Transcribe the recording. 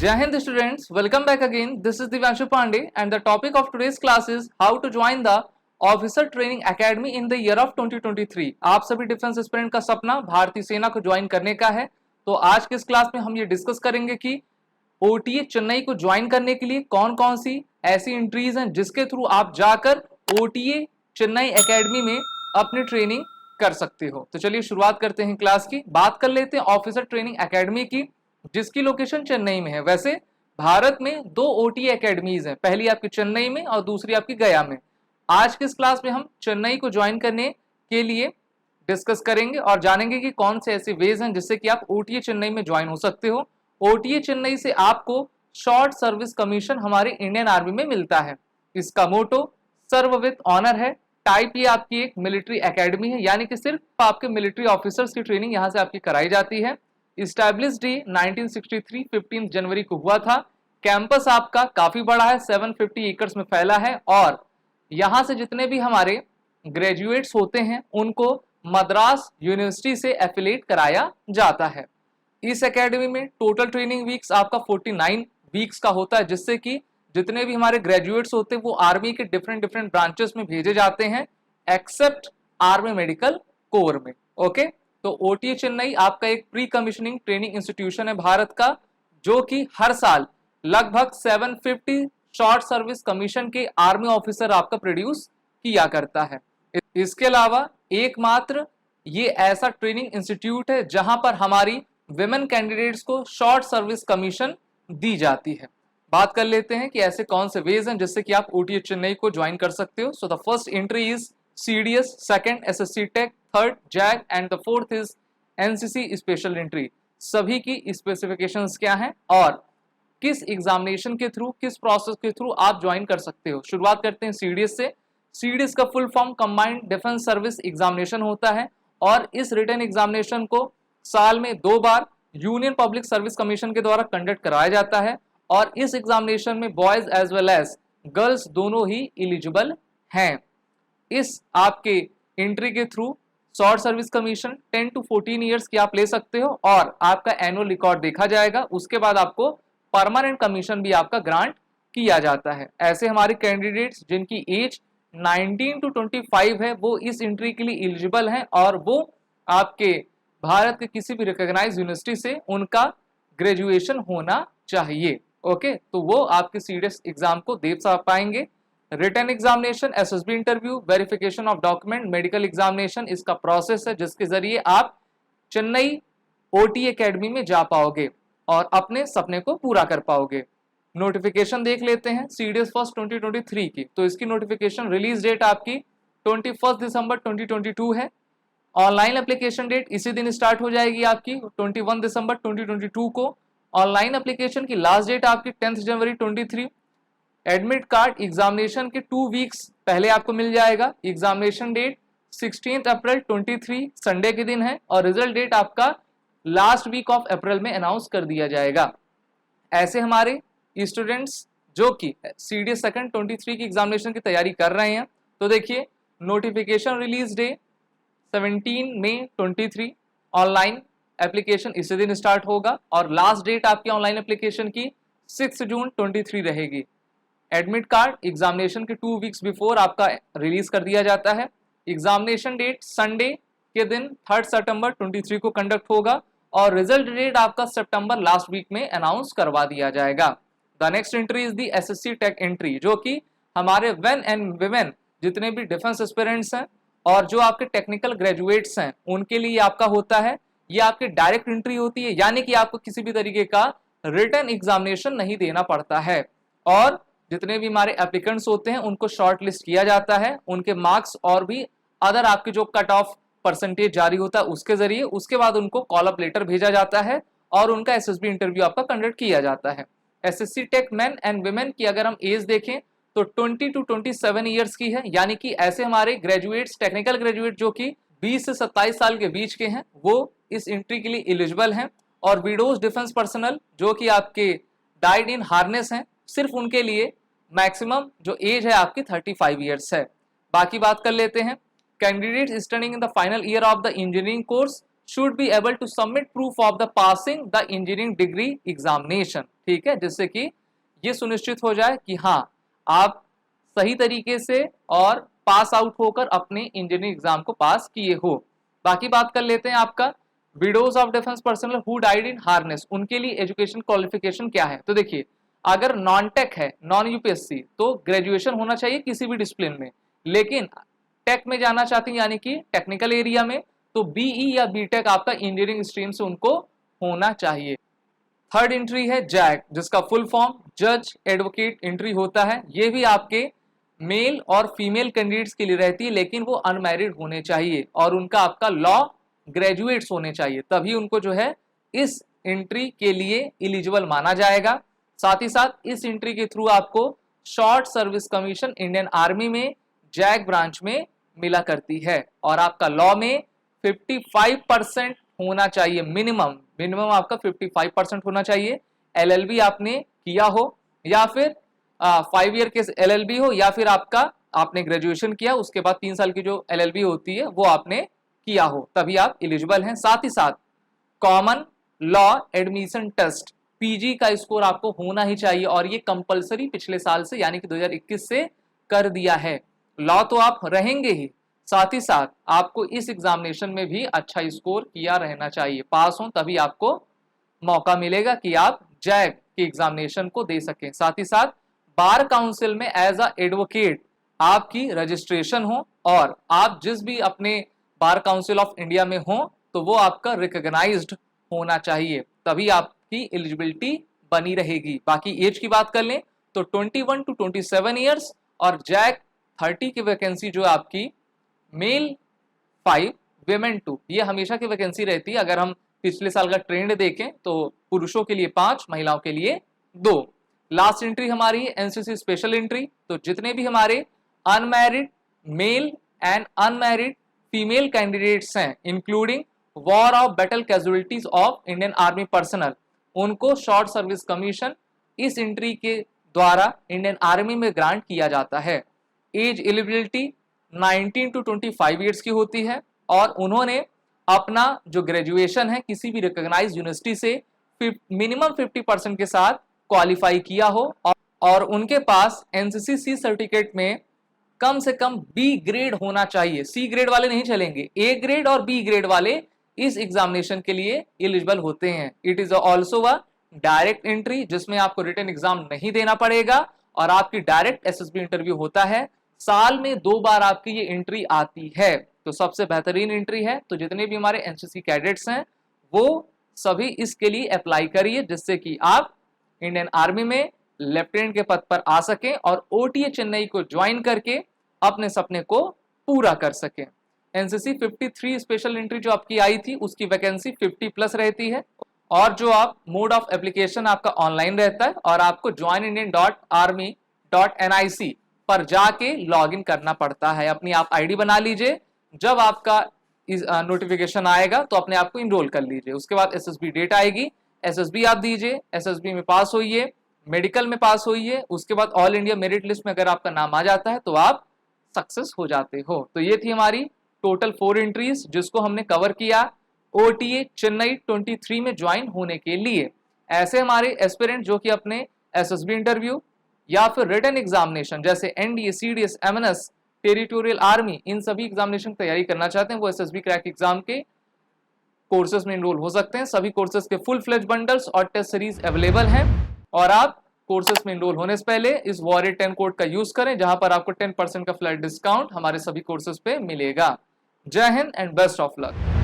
Jai Hind students, welcome back again. This is Divyanshu Pandey and the topic of today's class is how to join the Officer Training Academy in the year of 2023. आप सभी defence aspirant का सपना भारतीय सेना को join करने का है। तो आज के इस क्लास में हम ये डिस्कस करेंगे कि OTA चेन्नई को ज्वाइन करने के लिए कौन कौन सी ऐसी एंट्रीज हैं जिसके थ्रू आप जाकर OTA चेन्नई एकेडमी में अपनी ट्रेनिंग कर सकते हो। तो चलिए शुरुआत करते हैं क्लास की। बात कर लेते हैं ऑफिसर ट्रेनिंग एकेडमी की, जिसकी लोकेशन चेन्नई में है। वैसे भारत में दो OTA एकेडमीज हैं, पहली आपकी चेन्नई में और दूसरी आपकी गया में। आज के इस क्लास में हम चेन्नई को ज्वाइन करने के लिए डिस्कस करेंगे और जानेंगे कि कौन से ऐसे वेज हैं जिससे कि आप OTA चेन्नई में ज्वाइन हो सकते हो। OTA चेन्नई से आपको शॉर्ट सर्विस कमीशन हमारे इंडियन आर्मी में मिलता है। इसका मोटो सर्व विद ऑनर है। टाइप ये आपकी एक मिलिट्री एकेडमी है, यानी कि सिर्फ आपके मिलिट्री ऑफिसर्स की ट्रेनिंग यहाँ से आपकी कराई जाती है। इस्टेब्लिश्ड डे 1963 15 जनवरी को हुआ था। कैंपस आपका काफी बड़ा है, 750 एकड़ में फैला है और यहाँ से जितने भी हमारे ग्रेजुएट्स होते हैं उनको मद्रास यूनिवर्सिटी से एफिलिएट कराया जाता है। इस एकेडमी में टोटल ट्रेनिंग वीक्स आपका 49 वीक्स का होता है, जिससे कि जितने भी हमारे ग्रेजुएट्स होते हैं वो आर्मी के डिफरेंट ब्रांचेस में भेजे जाते हैं, एक्सेप्ट आर्मी मेडिकल कोर में। ओके, तो OTA चेन्नई आपका एक प्री कमीशनिंग ट्रेनिंग इंस्टीट्यूशन है भारत का, जो कि हर साल लगभग 750 शॉर्ट सर्विस कमीशन के आर्मी ऑफिसर आपका प्रोड्यूस किया करता है। इसके अलावा एकमात्र ये ऐसा ट्रेनिंग इंस्टीट्यूट है जहां पर हमारी विमेन कैंडिडेट्स को शॉर्ट सर्विस कमीशन दी जाती है। बात कर लेते हैं कि ऐसे कौन से वेज हैं जिससे कि आप OTA चेन्नई को ज्वाइन कर सकते हो। So the first entry is CDS, second SSC tech, third JAG and the fourth is NCC special entry. सभी की स्पेसिफिकेशंस क्या हैं और किस एग्जामिनेशन के थ्रू, किस प्रोसेस के थ्रू आप ज्वाइन कर सकते हो। शुरुआत करते हैं CDS से। CDS का full form combined defence service examination होता है और इस रिटन एग्जामिनेशन को साल में 2 बार यूनियन पब्लिक सर्विस कमीशन के द्वारा कंडक्ट कराया जाता है और इस एग्जामिनेशन में boys as well as girls दोनों ही एलिजिबल हैं। इस आपके एंट्री के through short service commission 10 to 14 years की आप ले सकते हो और आपका एनुअल रिकॉर्ड देखा जाएगा। उसके बाद आपको परमानेंट कमीशन भी आपका ग्रांट किया जाता है। ऐसे हमारे कैंडिडेट्स जिनकी एज 19 to 25 है वो इस एंट्री के लिए एलिजिबल हैं और वो आपके भारत के किसी भी रिकॉग्नाइज्ड यूनिवर्सिटी से उनका ग्रेजुएशन होना चाहिए। ओके, तो वो आपके CDS एग्जाम को दे पाएंगे। Written examination, SSB interview, verification of document, medical examination, इसका प्रोसेस है जिसके जरिए आप चेन्नई OTA एकेडमी में जा पाओगे और अपने सपने को पूरा कर पाओगे। नोटिफिकेशन देख लेते हैं CDS फर्स्ट 2023 की। तो इसकी नोटिफिकेशन रिलीज डेट आपकी 21 दिसंबर 2022 है। ऑनलाइन एप्लीकेशन डेट इसी दिन स्टार्ट हो जाएगी आपकी 21 दिसंबर 2022 को। ऑनलाइन एप्लीकेशन की लास्ट डेट आपकी 10 जनवरी 23। एडमिट कार्ड एग्जामिनेशन के 2 वीक्स पहले आपको मिल जाएगा। एग्जामिनेशन डेट 16 अप्रैल 23 संडे के दिन है और रिजल्ट डेट आपका लास्ट वीक ऑफ अप्रैल में अनाउंस कर दिया जाएगा। ऐसे हमारे स्टूडेंट्स जो कि CDS सेकंड 23 की एग्जामिनेशन की तैयारी कर रहे हैं, तो देखिए नोटिफिकेशन रिलीज डे 17 मई 23, ऑनलाइन एप्लीकेशन इसी दिन स्टार्ट होगा और लास्ट डेट आपकी ऑनलाइन एप्लीकेशन की 6 जून 23 रहेगी। एडमिट कार्ड एग्जामिनेशन के 2 वीक्स बिफोर आपका रिलीज कर दिया जाता है। एग्जामिनेशन डेट संडे के दिन 3 सितंबर 23 को कंडक्ट होगा और रिजल्ट डेट आपका सितंबर लास्ट वीक में अनाउंस करवा दिया जाएगा। The next entry is the SSC tech entry, जो कि हमारे मेन एंड वुमेन जितने भी डिफेंस एस्पिरेंट्स हैं और जो आपके टेक्निकल ग्रेजुएट्स हैं उनके लिए आपका होता है। ये आपकी डायरेक्ट एंट्री होती है, यानी कि आपको किसी भी तरीके का रिटन एग्जामिनेशन नहीं देना पड़ता है और जितने भी हमारे एप्लीकेंट्स होते हैं उनको शॉर्ट लिस्ट किया जाता है, उनके मार्क्स और भी अदर आपके जो कट ऑफ परसेंटेज जारी होता है उसके जरिए। उसके बाद उनको कॉल अप लेटर भेजा जाता है और उनका SSB इंटरव्यू आपका कंडक्ट किया जाता है। SSC tech men and women की अगर हम एज देखें तो 20 to 27 ईयर्स की है, यानी कि ऐसे हमारे ग्रेजुएट्स, टेक्निकल ग्रेजुएट जो कि 20 से 27 साल के बीच के हैं वो इस एंट्री के लिए एलिजिबल हैं और विडोज डिफेंस पर्सनल जो कि आपके डाइड इन हार्नेस हैं, सिर्फ उनके लिए मैक्सिमम जो एज है आपकी 35 ईयर्स है। बाकी बात कर लेते हैं candidates studying in the final year of the engineering course should be able to submit proof of the passing the engineering degree examination. ठीक है, जिससे कि ये सुनिश्चित हो जाए कि हाँ आप सही तरीके से और पास आउट होकर अपने इंजीनियरिंग एग्जाम को पास किए हो। बाकी बात कर लेते हैं आपका widows of defence personnel who died in harness, उनके लिए एजुकेशन क्वालिफिकेशन क्या है। तो देखिए, अगर नॉन टेक है, नॉन यूपीएससी, तो ग्रेजुएशन होना चाहिए किसी भी डिसिप्लिन में, लेकिन टेक में जाना चाहते हैं यानी कि टेक्निकल एरिया में, तो बीई या बीटेक आपका इंजीनियरिंग स्ट्रीम से उनको होना चाहिए। थर्ड एंट्री है जैक, जिसका फुल फॉर्म जज एडवोकेट एंट्री होता है। ये भी आपके मेल और फीमेल कैंडिडेट्स के लिए रहती है, लेकिन वो अनमैरिड होने चाहिए और उनका आपका लॉ ग्रेजुएट्स होने चाहिए, तभी उनको जो है इस एंट्री के लिए एलिजिबल माना जाएगा। साथ ही साथ इस एंट्री के थ्रू आपको short service commission Indian army में जैक ब्रांच में मिला करती है और आपका लॉ में 55% होना चाहिए, मिनिमम आपका 55% होना चाहिए। एलएलबी आपने किया हो या फिर 5 ईयर के एलएलबी हो, या फिर आपने ग्रेजुएशन किया उसके बाद 3 साल की जो एलएलबी होती है वो आपने किया हो, तभी आप एलिजिबल हैं। साथ ही साथ common law admission test PG का स्कोर आपको होना ही चाहिए और ये कंपलसरी पिछले साल से यानी कि 2021 से कर दिया है। लॉ तो आप रहेंगे ही, साथ ही साथ आपको इस एग्जामिनेशन में भी अच्छा स्कोर किया रहना चाहिए, पास हो तभी आपको मौका मिलेगा कि आप जैक के एग्जामिनेशन को दे सकें। साथ ही साथ बार काउंसिल में एज अ एडवोकेट आपकी रजिस्ट्रेशन हो और आप जिस भी अपने बार काउंसिल ऑफ इंडिया में हो तो वो आपका रिकॉग्नाइज्ड होना चाहिए, तभी आपकी एलिजिबिलिटी बनी रहेगी। बाकी एज की बात कर लें तो 21 to 27 ईयर्स और जैक 30 की वैकेंसी जो आपकी मेल 5 वेमेन 2, ये हमेशा की वैकेंसी रहती है। अगर हम पिछले साल का ट्रेंड देखें तो पुरुषों के लिए 5, महिलाओं के लिए 2। लास्ट एंट्री हमारी है एनसीसी स्पेशल एंट्री, तो जितने भी हमारे unmarried male and unmarried female candidates हैं including war of battle casualties of Indian army personnel, उनको शॉर्ट सर्विस कमीशन इस एंट्री के द्वारा इंडियन आर्मी में ग्रांट किया जाता है। एज एलिजिबिलिटी 19 to 25 ईयर्स की होती है और उन्होंने अपना जो ग्रेजुएशन है किसी भी रिकॉग्नाइज्ड यूनिवर्सिटी से मिनिमम 50% के साथ क्वालिफाई किया हो और उनके पास एनसीसी सर्टिफिकेट में कम से कम बी ग्रेड होना चाहिए। सी ग्रेड वाले नहीं चलेंगे, ए ग्रेड और बी ग्रेड वाले इस एग्जामिनेशन के लिए एलिजिबल होते हैं। It is also a direct entry जिसमें आपको रिटन एग्जाम नहीं देना पड़ेगा और आपकी डायरेक्ट एसएसबी इंटरव्यू होता है। साल में 2 बार आपकी ये एंट्री आती है, तो सबसे बेहतरीन एंट्री है। तो जितने भी हमारे एनसीसी कैडेट्स हैं वो सभी इसके लिए अप्लाई करिए, जिससे कि आप इंडियन आर्मी में लेफ्टिनेंट के पद पर आ सकें और ओटीए चेन्नई को ज्वाइन करके अपने सपने को पूरा कर सकें। एनसीसी 53 स्पेशल एंट्री जो आपकी आई थी उसकी वैकेंसी 50+ रहती है और जो आप मोड ऑफ एप्लीकेशन आपका ऑनलाइन रहता है और आपको joinindian.army.nic पर जाके लॉगिन करना पड़ता है। अपनी आप आईडी बना लीजिए, जब आपका नोटिफिकेशन आएगा तो अपने आप को इनरोल कर लीजिए। उसके बाद एसएसबी डेट आएगी, एसएसबी आप दीजिए, एसएसबी में पास होइए, मेडिकल में पास होइए, उसके बाद ऑल इंडिया मेरिट लिस्ट में अगर आपका नाम आ जाता है तो आप सक्सेस हो जाते हो। तो ये थी हमारी टोटल 4 एंट्रीज जिसको हमने कवर किया ओटीए चेन्नई 23 में ज्वाइन होने के लिए। ऐसे हमारे एस्पिरेंट जो कि अपने एसएसबी इंटरव्यू या फिर रिटन एग्जामिनेशन जैसे NDA, CDS, MNS, territorial army, इन सभी एग्जामिनेशन की तैयारी करना चाहते हैं वो एसएसबी क्रैक एग्जाम के कोर्सेज में इनरोल हो सकते हैं। सभी कोर्सेज के फुल फ्लेज बंडल्स और टेस्ट सीरीज अवेलेबल हैं और आप कोर्सेज में इनरोल होने से पहले इस वॉरियर 10 कोड का यूज करें, जहां पर आपको 10% का फ्लैट डिस्काउंट हमारे सभी कोर्सेज पे मिलेगा। जय Hind and best of luck.